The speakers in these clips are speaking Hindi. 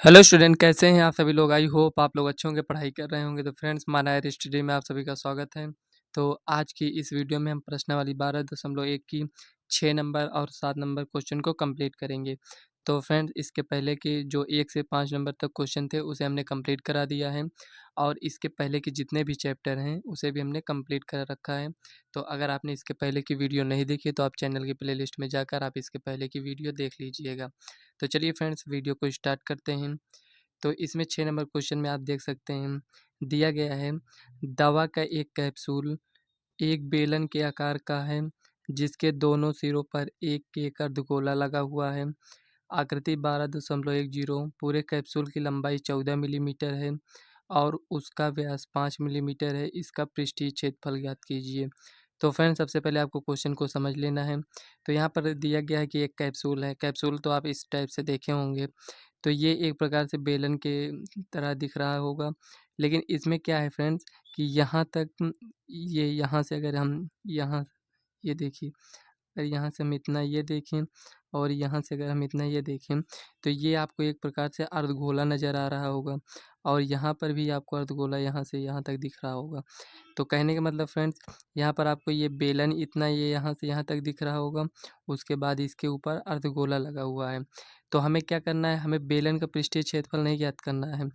हेलो स्टूडेंट, कैसे हैं आप सभी लोग। आई होप आप लोग अच्छे होंगे, पढ़ाई कर रहे होंगे। तो फ्रेंड्स, मानायर स्टडी में आप सभी का स्वागत है। तो आज की इस वीडियो में हम प्रश्नावली 12.1 की 6 नंबर और 7 नंबर क्वेश्चन को कंप्लीट करेंगे। तो फ्रेंड्स, इसके पहले के जो 1 से 5 नंबर तक क्वेश्चन थे उसे हमने कंप्लीट करा दिया है, और इसके पहले के जितने भी चैप्टर हैं उसे भी हमने कंप्लीट कर रखा है। तो अगर आपने इसके पहले की वीडियो नहीं देखी तो आप चैनल की प्लेलिस्ट में जाकर आप इसके पहले की वीडियो देख लीजिएगा। तो चलिए फ्रेंड्स, वीडियो को स्टार्ट करते हैं। तो इसमें 6 नंबर क्वेश्चन में आप देख सकते हैं, दिया गया है दवा का एक कैप्सूल एक बेलन के आकार का है, जिसके दोनों सिरों पर एक अर्धगोला लगा हुआ है। आकृति 12.10, पूरे कैप्सूल की लंबाई 14 मिलीमीटर है और उसका व्यास 5 मिलीमीटर है। इसका पृष्ठीय क्षेत्रफल ज्ञात कीजिए। तो फ्रेंड्स, सबसे पहले आपको क्वेश्चन को समझ लेना है। तो यहाँ पर दिया गया है कि एक कैप्सूल है। कैप्सूल तो आप इस टाइप से देखे होंगे। तो ये एक प्रकार से बेलन के तरह दिख रहा होगा, लेकिन इसमें क्या है फ्रेंड्स कि यहाँ तक ये यहाँ से अगर हम यहाँ ये देखिए, अगर यहाँ से हम इतना ये देखें और यहाँ से अगर हम इतना ये देखें, तो ये आपको एक प्रकार से अर्धगोला नज़र आ रहा होगा, और यहाँ पर भी आपको अर्धगोला यहाँ से यहाँ तक दिख रहा होगा। तो कहने का मतलब फ्रेंड्स, यहाँ पर आपको ये बेलन इतना ये यहाँ से यहाँ तक दिख रहा होगा, उसके बाद इसके ऊपर अर्धगोला लगा हुआ है। तो हमें क्या करना है, हमें बेलन का पृष्ठीय क्षेत्रफल नहीं ज्ञात करना है,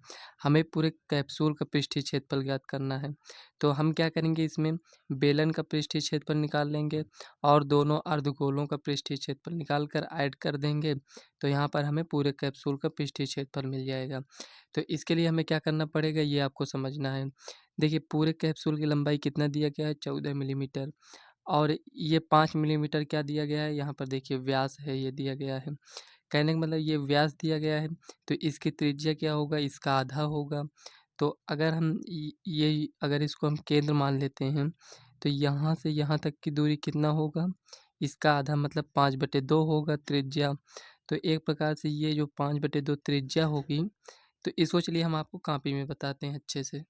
हमें पूरे कैप्सूल का पृष्ठीय क्षेत्रफल ज्ञात करना है। तो हम क्या करेंगे, इसमें बेलन का पृष्ठीय क्षेत्रफल निकाल लेंगे और दोनों अर्धगोलों का पृष्ठीय क्षेत्रफल निकाल कर ऐड कर देंगे। तो यहाँ पर हमें पूरे कैप्सूल का पृष्ठीय क्षेत्रफल मिल जाएगा। तो इसके लिए हमें क्या करना पड़ेगा, ये आपको समझना है। देखिए, पूरे कैप्सूल की लंबाई कितना दिया गया है, 14 मिलीमीटर, और ये 5 मिलीमीटर क्या दिया गया है, यहाँ पर देखिए व्यास है, ये दिया गया है। कहने का मतलब ये व्यास दिया गया है, तो इसकी त्रिज्या क्या होगा, इसका आधा होगा। तो अगर हम ये अगर इसको हम केंद्र मान लेते हैं, तो यहाँ से यहाँ तक की दूरी कितना होगा, इसका आधा मतलब 5/2 होगा त्रिज्या। तो एक प्रकार से ये जो 5/2 त्रिज्या होगी, तो इसको चलिए हम आपको कॉपी में बताते हैं अच्छे से।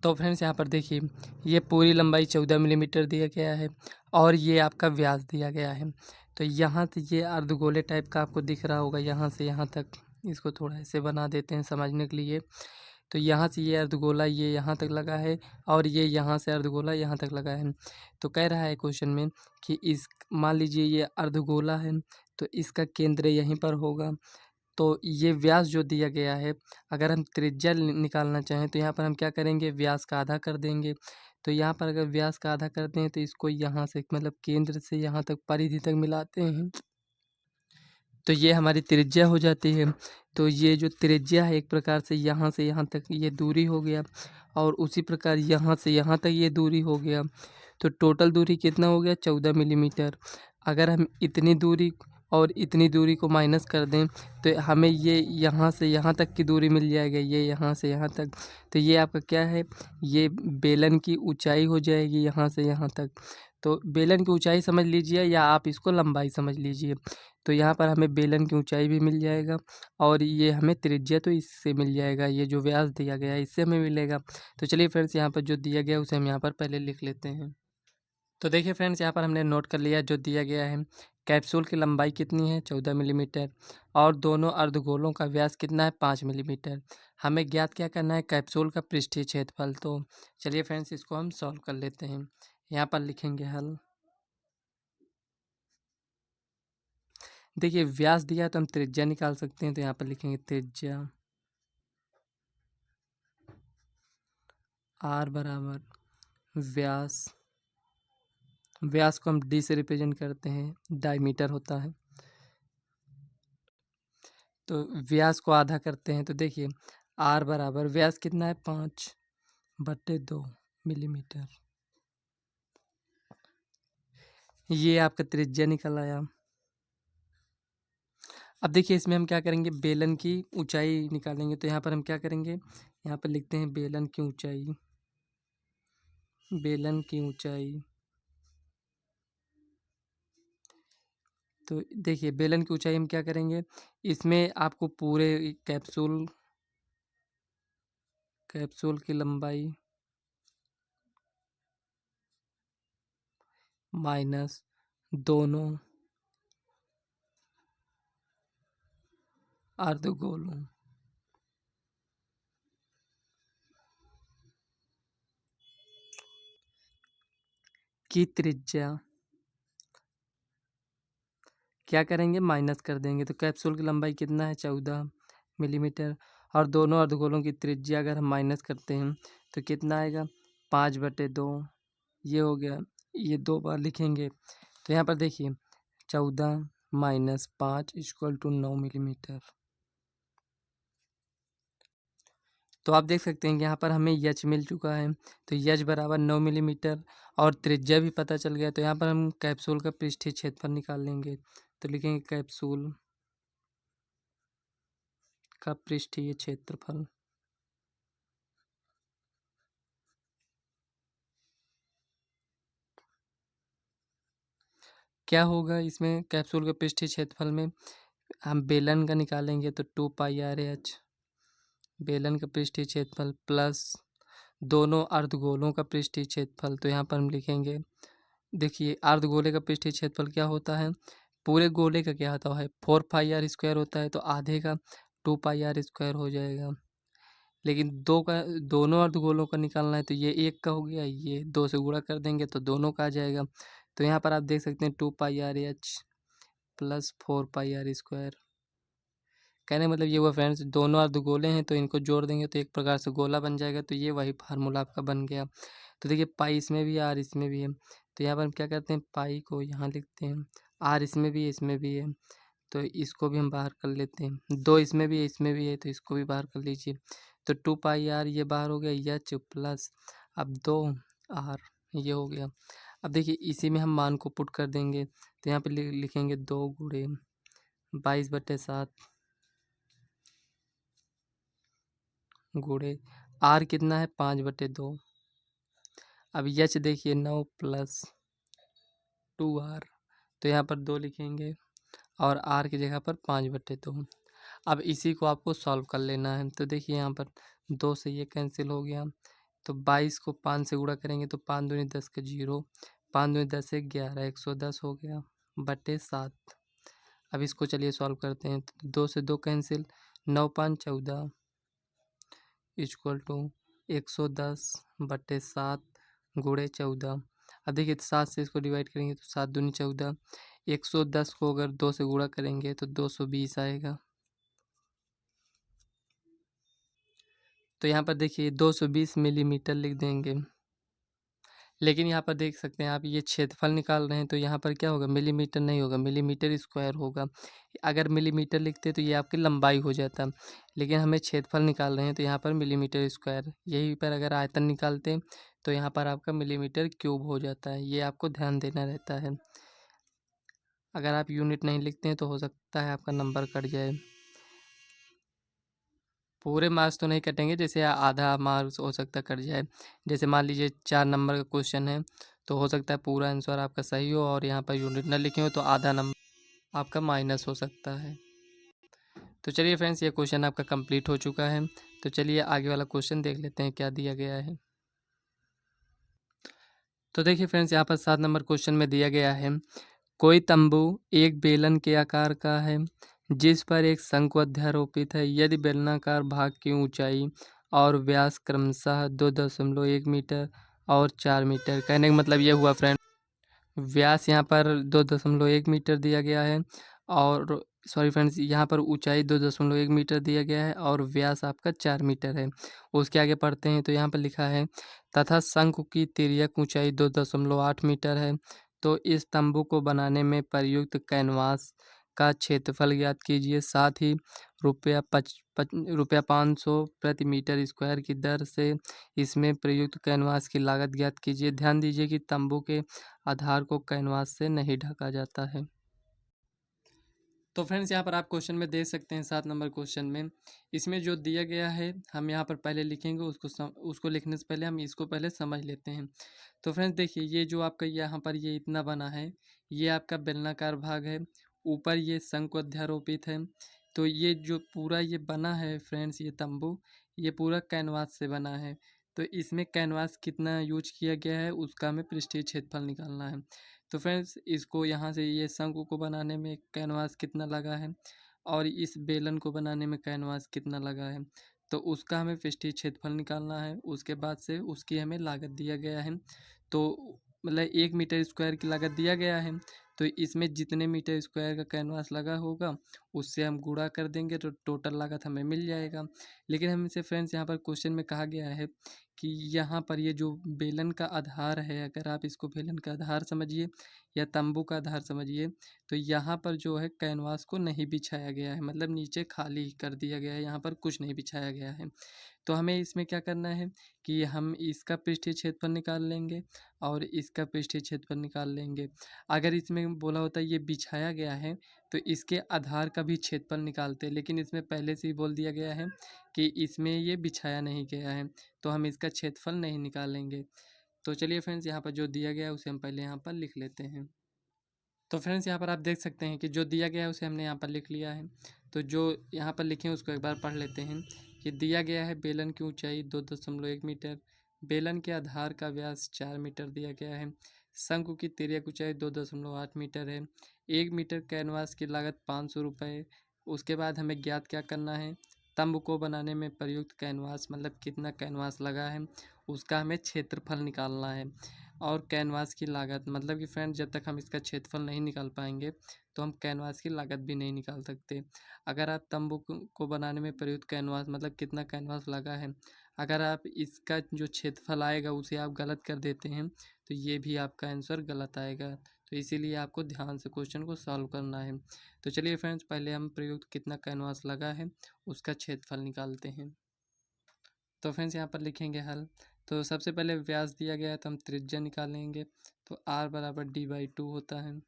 तो फ्रेंड्स, यहाँ पर देखिए, ये पूरी लंबाई 14 मिलीमीटर दिया गया है और ये आपका व्यास दिया गया है। तो यहाँ से ये अर्धगोले टाइप का आपको दिख रहा होगा, यहाँ से यहाँ तक। इसको थोड़ा ऐसे बना देते हैं समझने के लिए। तो यहाँ से ये अर्धगोला ये यहाँ तक लगा है, और ये यहाँ से अर्धगोला यहाँ तक लगा है। तो कह रहा है क्वेश्चन में कि इस मान लीजिए ये अर्धगोला है, तो इसका केंद्र यहीं पर होगा। तो ये व्यास जो दिया गया है, अगर हम त्रिज्या निकालना चाहें तो यहाँ पर हम क्या करेंगे, व्यास का आधा कर देंगे। तो यहाँ पर अगर व्यास का आधा करते हैं तो इसको यहाँ से मतलब केंद्र से यहाँ तक परिधि तक मिलाते हैं, तो ये हमारी त्रिज्या हो जाती है। तो ये जो त्रिज्या है, एक प्रकार से यहाँ तक ये दूरी हो गया, और उसी प्रकार यहाँ से यहाँ तक ये दूरी हो गया। तो टोटल दूरी कितना हो गया, 14 मिलीमीटर। अगर हम इतनी दूरी और इतनी दूरी को माइनस कर दें, तो हमें ये यहाँ से यहाँ तक की दूरी मिल जाएगी, ये यहाँ से यहाँ तक। तो ये आपका क्या है, ये बेलन की ऊंचाई हो जाएगी यहाँ से यहाँ तक। तो बेलन की ऊंचाई समझ लीजिए, या आप इसको लंबाई समझ लीजिए। तो यहाँ पर हमें बेलन की ऊंचाई भी मिल जाएगा, और ये हमें त्रिज्या तो इससे मिल जाएगा, ये जो व्यास दिया गया है इससे हमें मिलेगा। तो चलिए फ्रेंड्स, यहाँ पर जो दिया गया है उसे हम यहाँ पर पहले लिख लेते हैं। तो देखिए फ्रेंड्स, यहाँ पर हमने नोट कर लिया जो दिया गया है। कैप्सूल की लंबाई कितनी है, 14 मिलीमीटर, और दोनों अर्धगोलों का व्यास कितना है, 5 मिलीमीटर। हमें ज्ञात क्या करना है, कैप्सूल का पृष्ठीय क्षेत्रफल। तो चलिए फ्रेंड्स, इसको हम सॉल्व कर लेते हैं। यहाँ पर लिखेंगे हल। देखिए, व्यास दिया है तो हम त्रिज्या निकाल सकते हैं। तो यहाँ पर लिखेंगे त्रिज्या आर बराबर व्यास। व्यास को हम डी से रिप्रेजेंट करते हैं, डायमीटर होता है। तो व्यास को आधा करते हैं, तो देखिए आर बराबर व्यास कितना है, 5/2 मिलीमीटर। ये आपका त्रिज्या निकल आया। अब देखिए, इसमें हम क्या करेंगे, बेलन की ऊंचाई निकालेंगे। तो यहाँ पर हम क्या करेंगे, यहाँ पर लिखते हैं बेलन की ऊंचाई। बेलन की ऊंचाई, तो देखिए बेलन की ऊंचाई हम क्या करेंगे, इसमें आपको पूरे कैप्सूल कैप्सूल की लंबाई माइनस दोनों अर्धगोलों की त्रिज्या क्या करेंगे, माइनस कर देंगे। तो कैप्सूल की लंबाई कितना है, 14 मिलीमीटर। और दोनों अर्धगोलों की त्रिज्या अगर हम माइनस करते हैं तो कितना आएगा, 5/2। ये हो गया, ये 2 बार लिखेंगे। तो यहाँ पर देखिए 14 माइनस 5 इक्वल टू 9 मिलीमीटर। तो आप देख सकते हैं कि यहाँ पर हमें यच मिल चुका है। तो यच बराबर 9 मिलीमीटर और त्रिज्या भी पता चल गया। तो यहाँ पर हम कैप्सूल का पृष्ठीय क्षेत्रफल निकाल लेंगे। तो लिखेंगे कैप्सूल का पृष्ठीय क्षेत्रफल। क्या होगा इसमें, कैप्सूल के पृष्ठीय क्षेत्रफल में हम बेलन का निकालेंगे तो 2πr/h बेलन का पृष्ठीय क्षेत्रफल प्लस दोनों अर्धगोलों का पृष्ठीय क्षेत्रफल। तो यहाँ पर हम लिखेंगे, देखिए अर्धगोले का पृष्ठीय क्षेत्रफल क्या होता है, पूरे गोले का क्या होता है 4πr² होता है। तो आधे का 2πr² हो जाएगा। लेकिन दो का, दोनों अर्धगोलों का निकालना है तो ये एक का हो गया, ये 2 से गुणा कर देंगे तो दोनों का आ जाएगा। तो यहाँ पर आप देख सकते हैं 2πr/h प्लस 4πr²। कहने का मतलब ये हुआ फ्रेंड्स, दोनों अर्धगोले हैं तो इनको जोड़ देंगे तो एक प्रकार से गोला बन जाएगा। तो ये वही फार्मूला आपका बन गया। तो देखिए पाई इसमें भी है, आर इसमें भी है। तो यहाँ पर हम क्या करते हैं, पाई को यहाँ लिखते हैं, आर इसमें भी है इसमें भी है, तो इसको भी हम बाहर कर लेते हैं। 2 इसमें भी है इसमें भी है तो इसको भी बाहर कर लीजिए। तो 2πr ये बाहर हो गया, एच प्लस अब 2r ये हो गया। अब देखिए इसी में हम मान को पुट कर देंगे। तो यहाँ पे लिखेंगे 2 गुणे 22/7 गुणे आर कितना है 5/2। अब यच देखिए 9 प्लस 2r। तो यहाँ पर 2 लिखेंगे और आर की जगह पर 5/2। अब इसी को आपको सॉल्व कर लेना है। तो देखिए यहाँ पर 2 से ये कैंसिल हो गया। तो 22 को 5 से गुणा करेंगे तो 5 दूनी 10 का 0, 5 दूनी 10 से 11, 110 हो गया बटे 7। अब इसको चलिए सॉल्व करते हैं। तो 2 से 2 कैंसिल, 9 5 14 इक्वल टू 110/7 गुणे 14। अब देखिए 7 से इसको डिवाइड करेंगे तो 7 दूनी 14, 110 को अगर 2 से गुणा करेंगे तो 220 आएगा। तो यहाँ पर देखिए 220 मिलीमीटर लिख देंगे। लेकिन यहाँ पर देख सकते हैं आप, ये क्षेत्रफल निकाल रहे हैं तो यहाँ पर क्या होगा, मिलीमीटर नहीं होगा, मिलीमीटर स्क्वायर होगा। अगर मिलीमीटर लिखते तो ये आपकी लंबाई हो जाता। लेकिन हमें क्षेत्रफल निकाल रहे हैं तो यहाँ पर मिलीमीटर स्क्वायर, यहीं पर अगर आयतन निकालते तो यहाँ पर आपका मिलीमीटर क्यूब हो जाता है। ये आपको ध्यान देना रहता है। अगर आप यूनिट नहीं लिखते हैं तो हो सकता है आपका नंबर कट जाए। पूरे मार्क्स तो नहीं कटेंगे, जैसे आधा मार्क्स हो सकता है कट जाए। जैसे मान लीजिए 4 नंबर का क्वेश्चन है तो हो सकता है पूरा आंसर आपका सही हो और यहाँ पर यूनिट न लिखे हो तो आधा नंबर आपका माइनस हो सकता है। तो चलिए फ्रेंड्स, ये क्वेश्चन आपका कंप्लीट हो चुका है। तो चलिए आगे वाला क्वेश्चन देख लेते हैं क्या दिया गया है। तो देखिए फ्रेंड्स, यहाँ पर 7 नंबर क्वेश्चन में दिया गया है, कोई तंबू एक बेलन के आकार का है जिस पर एक शंकु अध्यारोपित है। यदि बेलनाकार भाग की ऊंचाई और व्यास क्रमशः 2.1 मीटर और 4 मीटर। कहने का मतलब ये हुआ फ्रेंड, व्यास यहाँ पर 2.1 मीटर दिया गया है और सॉरी फ्रेंड्स, यहाँ पर ऊंचाई 2.1 मीटर दिया गया है और व्यास आपका 4 मीटर है। उसके आगे पढ़ते हैं तो यहाँ पर लिखा है तथा शंकु की तिर्यक ऊंचाई 2.8 मीटर है। तो इस तंबू को बनाने में प्रयुक्त कैनवास का क्षेत्रफल ज्ञात कीजिए, साथ ही रुपया 500 प्रति मीटर स्क्वायर की दर से इसमें प्रयुक्त कैनवास की लागत ज्ञात कीजिए। ध्यान दीजिए कि तंबू के आधार को कैनवास से नहीं ढका जाता है। तो फ्रेंड्स, यहाँ पर आप क्वेश्चन में देख सकते हैं 7 नंबर क्वेश्चन में, इसमें जो दिया गया है हम यहाँ पर पहले लिखेंगे, उसको लिखने से पहले हम इसको पहले समझ लेते हैं। तो फ्रेंड्स देखिए, ये जो आपका यहाँ पर ये इतना बना है, ये आपका बेलनाकार भाग है, ऊपर ये शंकु अध्यारोपित है। तो ये जो पूरा ये बना है फ्रेंड्स, ये तंबू ये पूरा कैनवास से बना है। तो इसमें कैनवास कितना यूज किया गया है उसका हमें पृष्ठीय क्षेत्रफल निकालना है। तो फ्रेंड्स, इसको यहाँ से ये शंकु को बनाने में कैनवास कितना लगा है, और इस बेलन को बनाने में कैनवास कितना लगा है। तो उसका हमें पृष्ठीय क्षेत्रफल निकालना है। उसके बाद से उसकी हमें लागत दिया गया है। तो मतलब 1 मीटर स्क्वायर की लागत दिया गया है। तो इसमें जितने मीटर स्क्वायर का कैनवास लगा होगा उससे हम गुणा कर देंगे तो टोटल लागत हमें मिल जाएगा। लेकिन हमसे फ्रेंड्स यहाँ पर क्वेश्चन में कहा गया है कि यहाँ पर ये जो बेलन का आधार है, अगर आप इसको बेलन का आधार समझिए या तंबू का आधार समझिए, तो यहाँ पर जो है कैनवास को नहीं बिछाया गया है, मतलब नीचे खाली कर दिया गया है, यहाँ पर कुछ नहीं बिछाया गया है। तो हमें इसमें क्या करना है कि हम इसका पृष्ठीय क्षेत्रफल निकाल लेंगे और इसका पृष्ठीय क्षेत्रफल निकाल लेंगे। अगर इसमें बोला होता ये बिछाया गया है तो इसके आधार का भी क्षेत्रफल निकालते, लेकिन इसमें पहले से ही बोल दिया गया है कि इसमें ये बिछाया नहीं गया है, तो हम इसका क्षेत्रफल नहीं निकालेंगे। तो चलिए फ्रेंड्स, यहाँ पर जो दिया गया है उसे हम पहले यहाँ पर लिख लेते हैं। तो फ्रेंड्स, यहाँ पर आप देख सकते हैं कि जो दिया गया है उसे हमने यहाँ पर लिख लिया है। तो जो यहाँ पर लिखे हैं उसको एक बार पढ़ लेते हैं कि दिया गया है बेलन की ऊंचाई 2.1 मीटर, बेलन के आधार का व्यास 4 मीटर दिया गया है, शंकु की तिर्यक ऊंचाई 2.8 मीटर है, 1 मीटर कैनवास की लागत 500 रुपये। उसके बाद हमें ज्ञात क्या करना है, तंबू को बनाने में प्रयुक्त कैनवास मतलब कितना कैनवास लगा है उसका हमें क्षेत्रफल निकालना है, और कैनवास की लागत मतलब कि फ्रेंड जब तक हम इसका क्षेत्रफल नहीं निकाल पाएंगे तो हम कैनवास की लागत भी नहीं निकाल सकते। अगर आप तंबू को बनाने में प्रयुक्त कैनवास मतलब कितना कैनवास लगा है, अगर आप इसका जो क्षेत्रफल आएगा उसे आप गलत कर देते हैं तो ये भी आपका आंसर गलत आएगा। तो इसीलिए आपको ध्यान से क्वेश्चन को सॉल्व करना है। तो चलिए फ्रेंड्स, पहले हम प्रयुक्त कितना कैनवास लगा है उसका क्षेत्रफल निकालते हैं। तो फ्रेंड्स, यहाँ पर लिखेंगे हल। तो सबसे पहले व्यास दिया गया है तो हम त्रिज्या निकालेंगे। तो r बराबर d/2 होता है।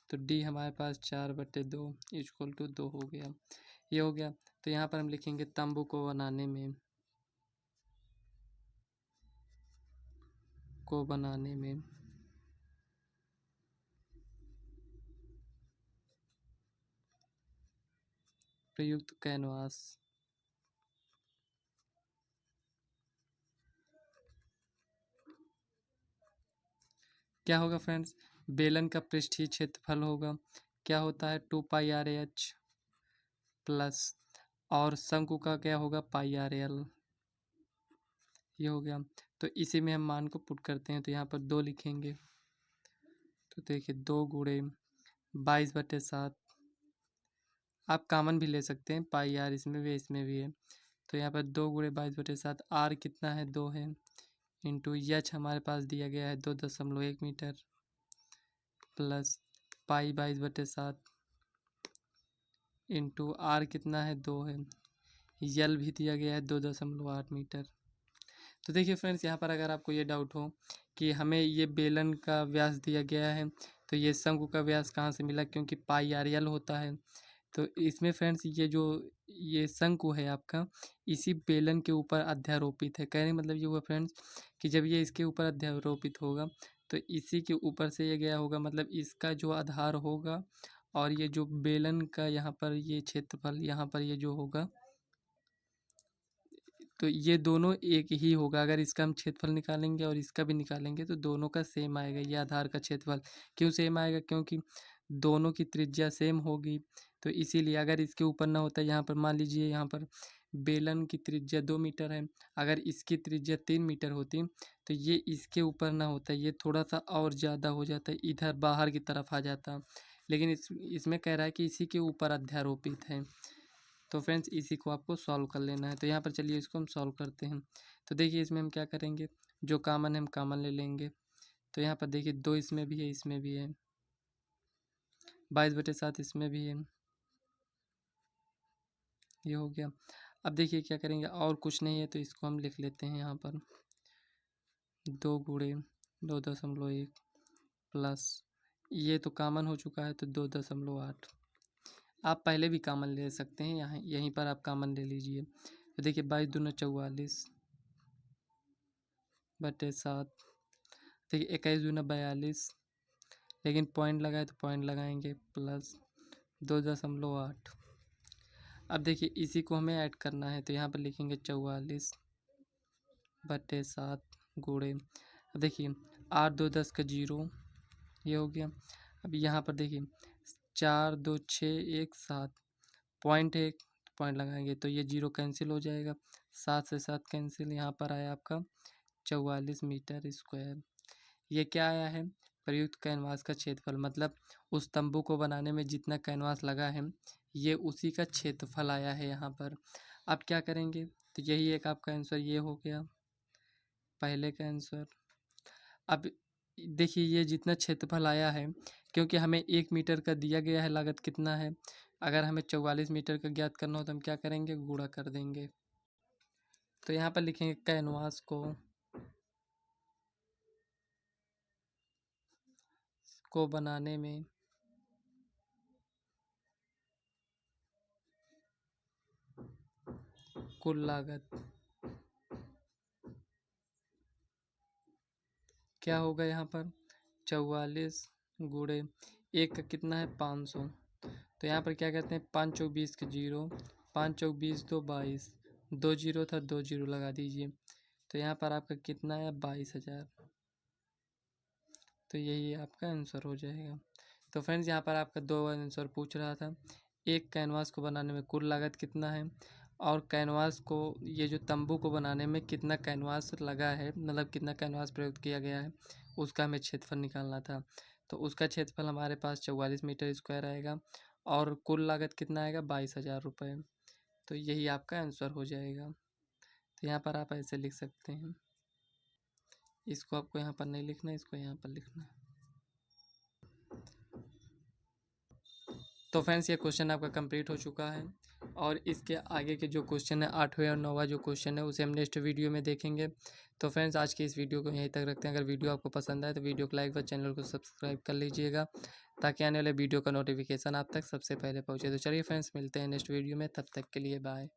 तो d हमारे पास 4/2 इक्वल टू 2 हो गया, ये हो गया। तो यहाँ पर हम लिखेंगे तंबू को बनाने में प्रयुक्त कैनवास क्या होगा फ्रेंड्स, बेलन का पृष्ठीय क्षेत्रफल होगा, क्या होता है 2πr/h प्लस, और शंकु का क्या होगा πr/l, ये हो गया। तो इसी में हम मान को पुट करते हैं तो यहाँ पर 2 लिखेंगे। तो देखिए 2 गुणे 22/7, आप कॉमन भी ले सकते हैं, πr इसमें भी है। तो यहाँ पर 2 गुणे 22/7, r कितना है 2 है, इंटू एच हमारे पास दिया गया है 2.1 metre, plus pi 22/7 into R कितना है 2 है, यल भी दिया गया है 2.8 मीटर। तो देखिए फ्रेंड्स, यहाँ पर अगर आपको ये डाउट हो कि हमें ये बेलन का व्यास दिया गया है तो ये शंकु का व्यास कहाँ से मिला, क्योंकि πr/l होता है। तो इसमें फ्रेंड्स ये शंकु है आपका इसी बेलन के ऊपर अध्यारोपित है। कहने मतलब ये हुआ फ्रेंड्स कि जब ये इसके ऊपर अध्यारोपित होगा तो इसी के ऊपर से ये गया होगा, मतलब इसका जो आधार होगा और ये जो बेलन का यहाँ पर ये क्षेत्रफल यहाँ पर ये जो होगा तो ये दोनों एक ही होगा। अगर इसका हम क्षेत्रफल निकालेंगे और इसका भी निकालेंगे तो दोनों का सेम आएगा, ये आधार का क्षेत्रफल। क्यों सेम आएगा, क्योंकि दोनों की त्रिज्या सेम होगी। तो इसीलिए अगर इसके ऊपर ना होता, यहाँ पर मान लीजिए यहाँ पर बेलन की त्रिज्या 2 मीटर है, अगर इसकी त्रिज्या 3 मीटर होती तो ये इसके ऊपर ना होता, ये थोड़ा सा और ज़्यादा हो जाता, इधर बाहर की तरफ आ जाता। लेकिन इसमें कह रहा है कि इसी के ऊपर अध्यारोपित है। तो फ्रेंड्स, इसी को आपको सॉल्व कर लेना है। तो यहाँ पर चलिए इसको हम सॉल्व करते हैं। तो देखिए इसमें हम क्या करेंगे, जो कॉमन है हम कॉमन ले लेंगे। तो यहाँ पर देखिए 2 इसमें भी है, इसमें भी है, 22/7 इसमें भी है, ये हो गया। अब देखिए क्या करेंगे, और कुछ नहीं है तो इसको हम लिख लेते हैं यहाँ पर 2 गुणे 2.1 प्लस, ये तो कॉमन हो चुका है तो 2.8। आप पहले भी कॉमन ले सकते हैं, यहाँ यहीं पर आप कॉमन ले लीजिए। तो देखिए 22 दूना 44/7, देखिए 21 दूना 42, लेकिन पॉइंट लगाए तो पॉइंट लगाएंगे, प्लस 2.8। अब देखिए इसी को हमें ऐड करना है तो यहाँ पर लिखेंगे 44/7 गुणे, अब देखिए 8 2 10 का 0, ये हो गया। अब यहाँ पर देखिए 4 2 6 1 7, पॉइंट है, पॉइंट लगाएंगे तो ये 0 कैंसिल हो जाएगा, 7 से 7 कैंसिल, यहाँ पर आया आपका 44 मीटर स्क्वायर। ये क्या आया है? प्रयुक्त कैनवास का क्षेत्रफल, मतलब उस तंबू को बनाने में जितना कैनवास लगा है ये उसी का क्षेत्रफल आया है यहाँ पर। अब क्या करेंगे? तो यही एक आपका आंसर ये हो गया पहले का आंसर। अब देखिए ये जितना क्षेत्रफल आया है, क्योंकि हमें 1 मीटर का दिया गया है, लागत कितना है, अगर हमें 44 मीटर का ज्ञात करना हो तो हम क्या करेंगे? गुणा कर देंगे। तो यहाँ पर लिखेंगे कैनवास को बनाने में कुल लागत क्या होगा यहाँ पर? 44 गुणे 1 का कितना है? 500। तो यहाँ पर क्या कहते हैं? 5 चौक 20 के 0, 5 चौक 20 तो 22, 2 जीरो था, 2 जीरो लगा दीजिए। तो यहाँ पर आपका कितना है? 22,000। तो यही आपका आंसर हो जाएगा। तो फ्रेंड्स यहाँ पर आपका 2 आंसर पूछ रहा था, एक कैनवास को बनाने में कुल लागत कितना है, और कैनवास को, ये जो तंबू को बनाने में कितना कैनवास लगा है, मतलब कितना कैनवास प्रयोग किया गया है, उसका हमें क्षेत्रफल निकालना था। तो उसका क्षेत्रफल हमारे पास 44 मीटर स्क्वायर आएगा और कुल लागत कितना आएगा? 22,000 रुपये। तो यही आपका आंसर हो जाएगा। तो यहाँ पर आप ऐसे लिख सकते हैं, इसको आपको यहाँ पर नहीं लिखना है, इसको यहाँ पर लिखना है। तो फ्रेंड्स ये क्वेश्चन आपका कंप्लीट हो चुका है, और इसके आगे के जो क्वेश्चन है 8वें और 9वां जो क्वेश्चन है उसे हम नेक्स्ट वीडियो में देखेंगे। तो फ्रेंड्स आज की इस वीडियो को यहीं तक रखते हैं। अगर वीडियो आपको पसंद आए तो वीडियो को लाइक व चैनल को सब्सक्राइब कर लीजिएगा, ताकि आने वाले वीडियो का नोटिफिकेशन आप तक सबसे पहले पहुँचे। तो चलिए फ्रेंड्स मिलते हैं नेक्स्ट वीडियो में, तब तक के लिए बाय।